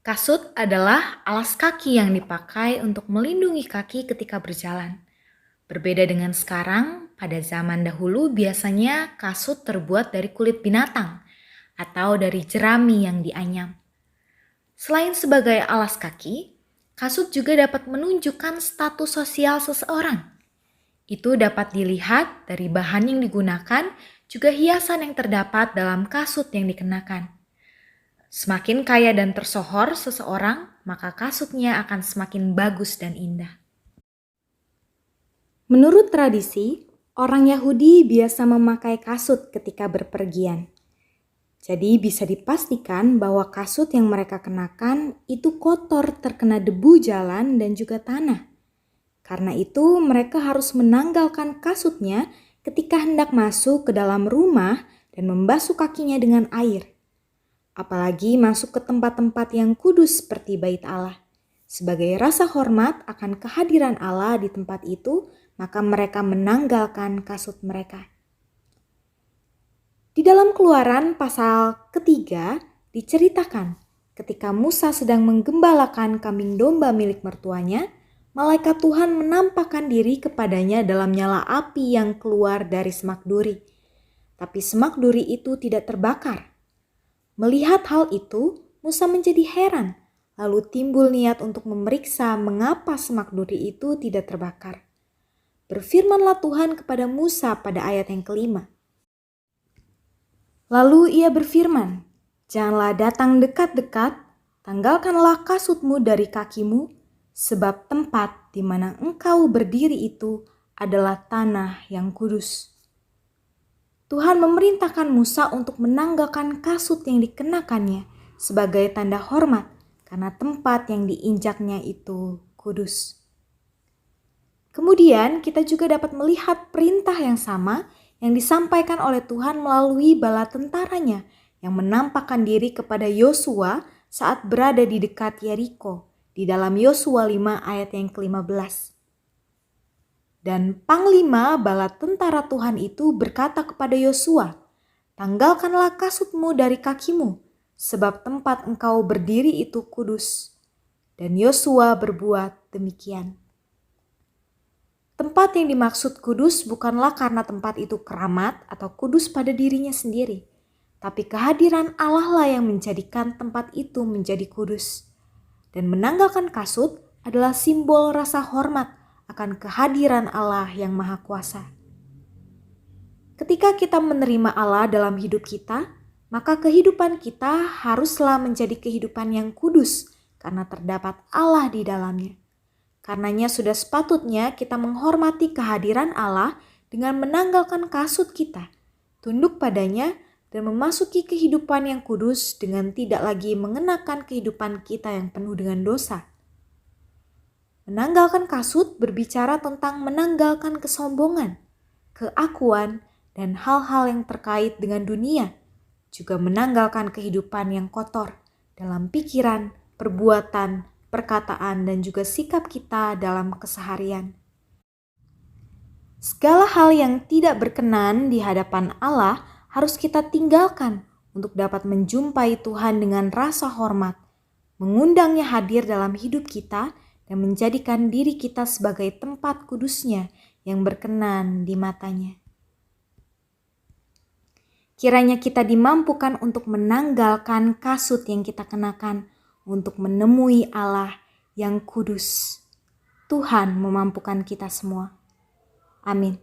Kasut adalah alas kaki yang dipakai untuk melindungi kaki ketika berjalan. Berbeda dengan sekarang, pada zaman dahulu biasanya kasut terbuat dari kulit binatang atau dari jerami yang dianyam. Selain sebagai alas kaki, kasut juga dapat menunjukkan status sosial seseorang. Itu dapat dilihat dari bahan yang digunakan, juga hiasan yang terdapat dalam kasut yang dikenakan. Semakin kaya dan tersohor seseorang, maka kasutnya akan semakin bagus dan indah. Menurut tradisi, orang Yahudi biasa memakai kasut ketika berpergian. Jadi bisa dipastikan bahwa kasut yang mereka kenakan itu kotor terkena debu jalan dan juga tanah. Karena itu mereka harus menanggalkan kasutnya ketika hendak masuk ke dalam rumah dan membasuh kakinya dengan air. Apalagi masuk ke tempat-tempat yang kudus seperti bait Allah. Sebagai rasa hormat akan kehadiran Allah di tempat itu, maka mereka menanggalkan kasut mereka. Di dalam Keluaran pasal ketiga diceritakan ketika Musa sedang menggembalakan kambing domba milik mertuanya, malaikat Tuhan menampakkan diri kepadanya dalam nyala api yang keluar dari semak duri. Tapi semak duri itu tidak terbakar. Melihat hal itu, Musa menjadi heran, lalu timbul niat untuk memeriksa mengapa semak duri itu tidak terbakar. Berfirmanlah Tuhan kepada Musa pada ayat yang kelima. Lalu ia berfirman, "Janganlah datang dekat-dekat, tanggalkanlah kasutmu dari kakimu, sebab tempat di mana engkau berdiri itu adalah tanah yang kudus." Tuhan memerintahkan Musa untuk menanggalkan kasut yang dikenakannya sebagai tanda hormat karena tempat yang diinjaknya itu kudus. Kemudian kita juga dapat melihat perintah yang sama yang disampaikan oleh Tuhan melalui bala tentaranya yang menampakkan diri kepada Yosua saat berada di dekat Yeriko di dalam Yosua 5 ayat yang ke-15. Dan panglima bala tentara Tuhan itu berkata kepada Yosua, "Tanggalkanlah kasutmu dari kakimu, sebab tempat engkau berdiri itu kudus." Dan Yosua berbuat demikian. Tempat yang dimaksud kudus bukanlah karena tempat itu keramat atau kudus pada dirinya sendiri, tapi kehadiran Allah lah yang menjadikan tempat itu menjadi kudus. Dan menanggalkan kasut adalah simbol rasa hormat akan kehadiran Allah yang Maha Kuasa. Ketika kita menerima Allah dalam hidup kita, maka kehidupan kita haruslah menjadi kehidupan yang kudus karena terdapat Allah di dalamnya. Karenanya sudah sepatutnya kita menghormati kehadiran Allah dengan menanggalkan kasut kita, tunduk padanya, dan memasuki kehidupan yang kudus dengan tidak lagi mengenakan kehidupan kita yang penuh dengan dosa. Menanggalkan kasut berbicara tentang menanggalkan kesombongan, keakuan, dan hal-hal yang terkait dengan dunia, juga menanggalkan kehidupan yang kotor dalam pikiran, perbuatan, perkataan, dan juga sikap kita dalam keseharian. Segala hal yang tidak berkenan di hadapan Allah harus kita tinggalkan untuk dapat menjumpai Tuhan dengan rasa hormat, mengundangnya hadir dalam hidup kita, dan menjadikan diri kita sebagai tempat kudusnya yang berkenan di matanya. Kiranya kita dimampukan untuk menanggalkan kasut yang kita kenakan untuk menemui Allah yang kudus. Tuhan memampukan kita semua. Amin.